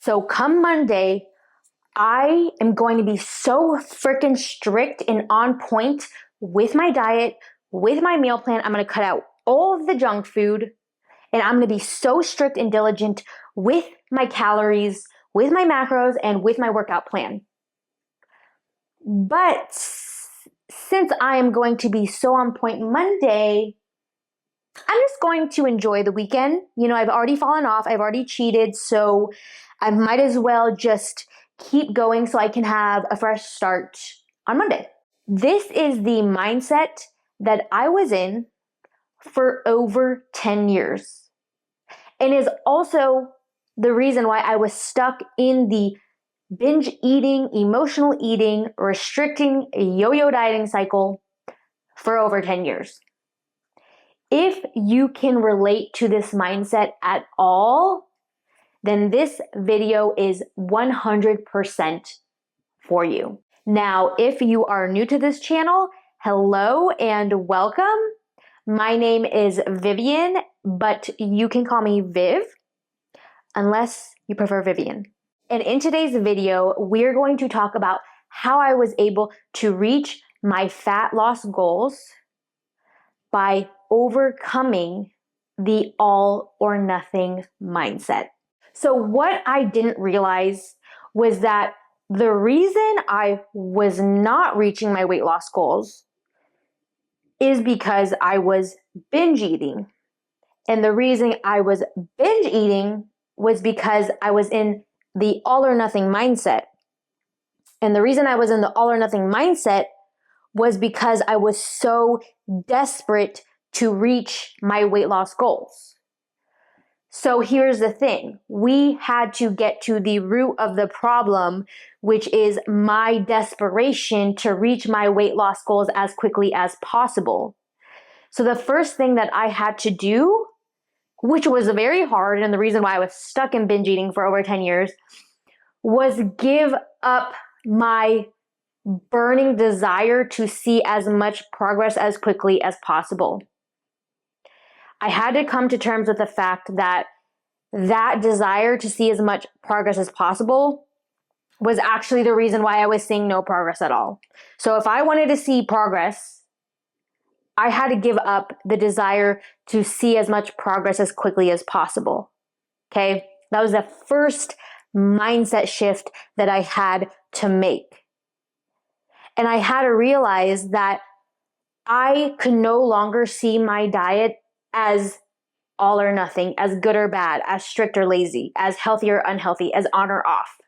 So come Monday, I am going to be so freaking strict and on point with my diet, with my meal plan. I'm going to cut out all of the junk food and I'm going to be so strict and diligent with my calories, with my macros, and with my workout plan. But since I am going to be so on point Monday, I'm just going to enjoy the weekend. I've already fallen off. I've already cheated. So I might as well just keep going so I can have a fresh start on Monday. This is the mindset that I was in for over 10 years and is also the reason why I was stuck in the binge eating, emotional eating, restricting, yo-yo dieting cycle for over 10 years. If you can relate to this mindset at all, then this video is 100% for you. Now, if you are new to this channel, hello and welcome. My name is Vivian, but you can call me Viv, unless you prefer Vivian. And in today's video, we're going to talk about how I was able to reach my fat loss goals by overcoming the all or nothing mindset. So what I didn't realize was that the reason I was not reaching my weight loss goals is because I was binge eating. And the reason I was binge eating was because I was in the all or nothing mindset. And the reason I was in the all or nothing mindset was because I was so desperate to reach my weight loss goals. So here's the thing. We had to get to the root of the problem, which is my desperation to reach my weight loss goals as quickly as possible. So the first thing that I had to do, which was very hard and the reason why I was stuck in binge eating for over 10 years, was give up my burning desire to see as much progress as quickly as possible. I had to come to terms with the fact that desire to see as much progress as possible was actually the reason why I was seeing no progress at all. So if I wanted to see progress, I had to give up the desire to see as much progress as quickly as possible. Okay? That was the first mindset shift that I had to make. And I had to realize that I could no longer see my diet as all or nothing, as good or bad, as strict or lazy, as healthy or unhealthy, as on or off.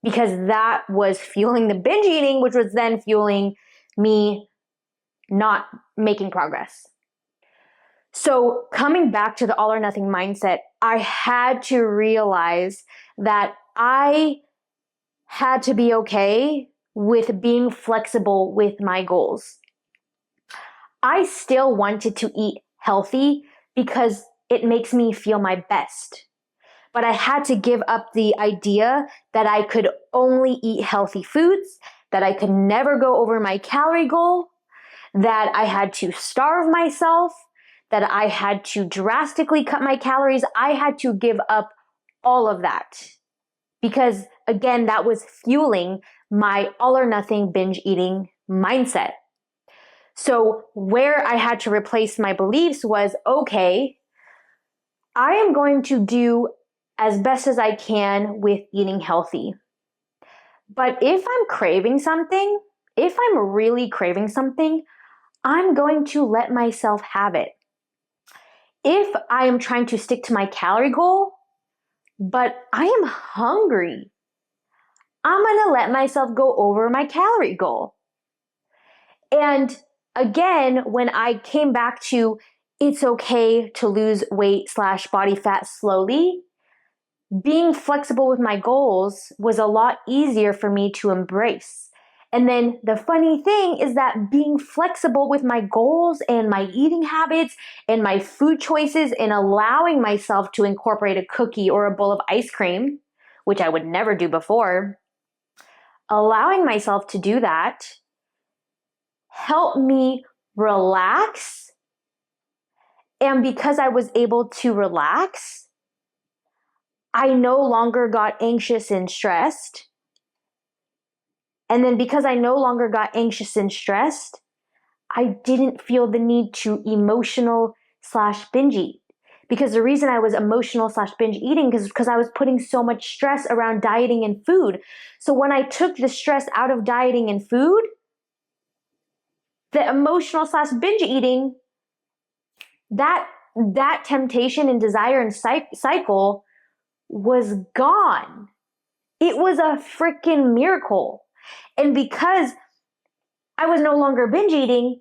Because that was fueling the binge eating, which was then fueling me not making progress. So coming back to the all or nothing mindset, I had to realize that I had to be okay with being flexible with my goals. I still wanted to eat healthy because it makes me feel my best. But I had to give up the idea that I could only eat healthy foods, that I could never go over my calorie goal, that I had to starve myself, that I had to drastically cut my calories. I had to give up all of that because, again, that was fueling my all or nothing binge eating mindset. So where I had to replace my beliefs was, okay, I am going to do as best as I can with eating healthy. But if I'm craving something, if I'm really craving something, I'm going to let myself have it. If I am trying to stick to my calorie goal, but I am hungry, I'm going to let myself go over my calorie goal. And again, when I came back to it's okay to lose weight / body fat slowly, being flexible with my goals was a lot easier for me to embrace. And then the funny thing is that being flexible with my goals and my eating habits and my food choices and allowing myself to incorporate a cookie or a bowl of ice cream, which I would never do before, allowing myself to do that helped me relax. And because I was able to relax, I no longer got anxious and stressed. And then because I no longer got anxious and stressed, I didn't feel the need to emotional/binge eat. Because the reason I was emotional/binge eating is because I was putting so much stress around dieting and food. So when I took the stress out of dieting and food, the emotional/binge eating, that temptation and desire and cycle was gone. It was a freaking miracle. And because I was no longer binge eating,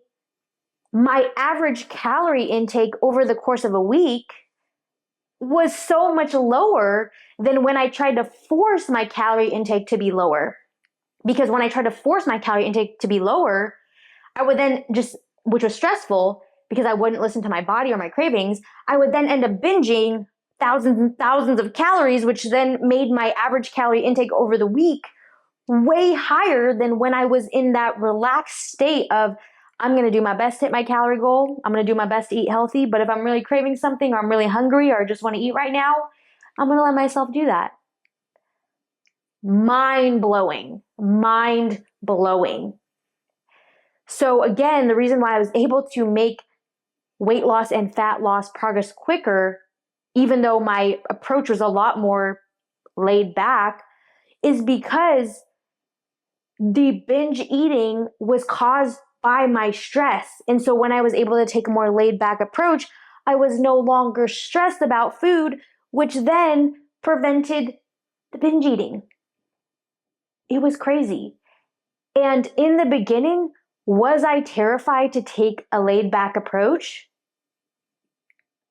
my average calorie intake over the course of a week was so much lower than when I tried to force my calorie intake to be lower. Because when I tried to force my calorie intake to be lower, I would then just, which was stressful because I wouldn't listen to my body or my cravings, I would then end up binging thousands and thousands of calories, which then made my average calorie intake over the week way higher than when I was in that relaxed state of, I'm going to do my best to hit my calorie goal. I'm going to do my best to eat healthy. But if I'm really craving something or I'm really hungry or just want to eat right now, I'm going to let myself do that. Mind blowing. Mind blowing. So again, the reason why I was able to make weight loss and fat loss progress quicker, even though my approach was a lot more laid back, is because the binge eating was caused by my stress. And so when I was able to take a more laid back approach, I was no longer stressed about food, which then prevented the binge eating. It was crazy. And in the beginning, was I terrified to take a laid back approach?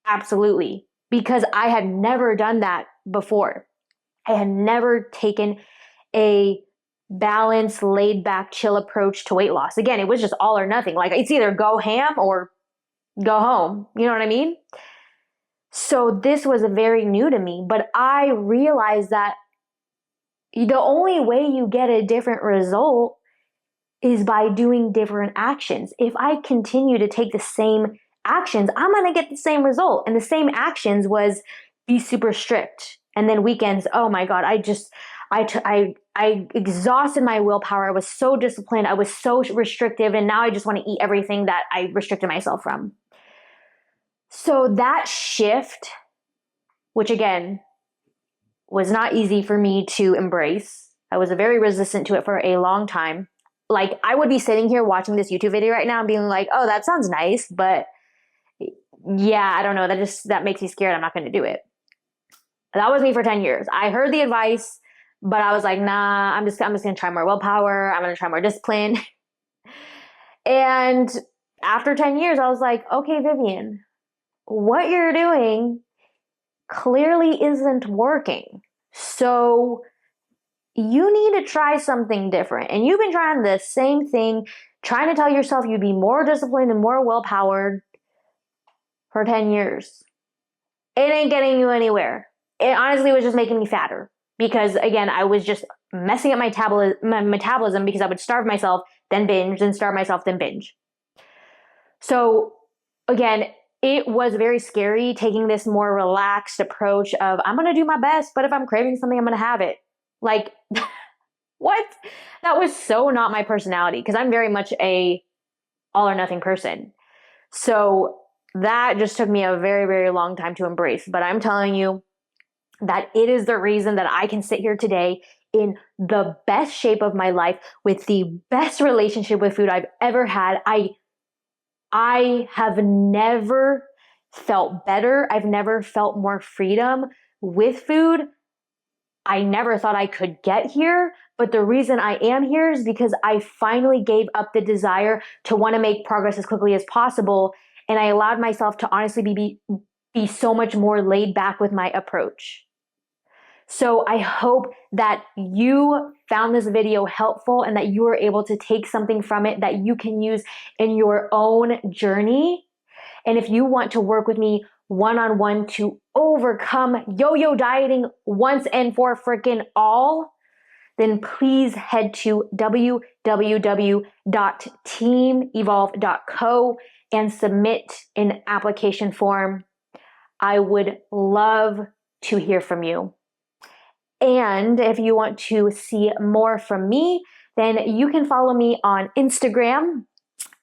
Absolutely. Because I had never done that before. I had never taken a balanced, laid back, chill approach to weight loss. Again, it was just all or nothing. Like, it's either go ham or go home. You know what I mean? So this was very new to me, but I realized that the only way you get a different result is by doing different actions. If I continue to take the same actions, I'm going to get the same result. And the same actions was be super strict. And then weekends, oh my God, I exhausted my willpower. I was so disciplined. I was so restrictive. And now I just want to eat everything that I restricted myself from. So that shift, which again, was not easy for me to embrace. I was very resistant to it for a long time. Like, I would be sitting here watching this YouTube video right now and being like, oh, that sounds nice, but yeah, I don't know. That makes me scared. I'm not going to do it. That was me for 10 years. I heard the advice, but I was like, nah, I'm just going to try more willpower. I'm going to try more discipline. And after 10 years, I was like, okay, Vivian, what you're doing clearly isn't working. So you need to try something different. And you've been trying the same thing, trying to tell yourself you'd be more disciplined and more well-powered for 10 years. It ain't getting you anywhere. It honestly was just making me fatter because, again, I was just messing up my metabolism because I would starve myself, then binge, then starve myself, then binge. So, again, it was very scary taking this more relaxed approach of, I'm going to do my best, but if I'm craving something, I'm going to have it. Like, what? That was so not my personality because I'm very much a all or nothing person. So that just took me a very, very long time to embrace. But I'm telling you that it is the reason that I can sit here today in the best shape of my life with the best relationship with food I've ever had. I have never felt better. I've never felt more freedom with food. I never thought I could get here, but the reason I am here is because I finally gave up the desire to want to make progress as quickly as possible, and I allowed myself to honestly be so much more laid back with my approach. So I hope that you found this video helpful and that you were able to take something from it that you can use in your own journey. And if you want to work with me one-on-one to overcome yo-yo dieting once and for freaking all, then please head to www.teamevolve.co and submit an application form. I would love to hear from you. And if you want to see more from me, then you can follow me on Instagram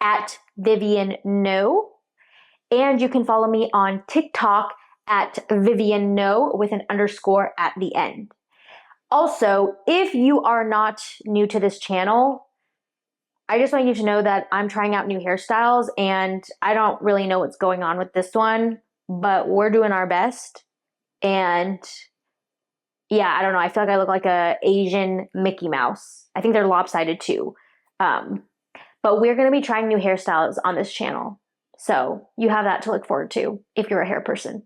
at Vivian No. And you can follow me on TikTok at Vivian No with an underscore at the end. Also, if you are not new to this channel, I just want you to know that I'm trying out new hairstyles and I don't really know what's going on with this one, but we're doing our best. And yeah, I don't know. I feel like I look like a Asian Mickey Mouse. I think they're lopsided too. But we're going to be trying new hairstyles on this channel. So you have that to look forward to if you're a hair person.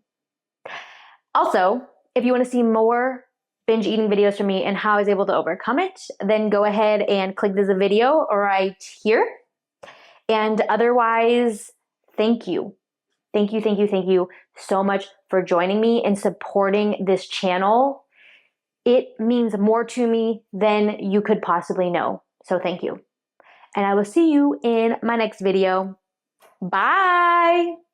Also, if you want to see more binge eating videos from me and how I was able to overcome it, then go ahead and click this video right here. And otherwise, thank you. Thank you so much for joining me and supporting this channel. It means more to me than you could possibly know. So thank you. And I will see you in my next video. Bye.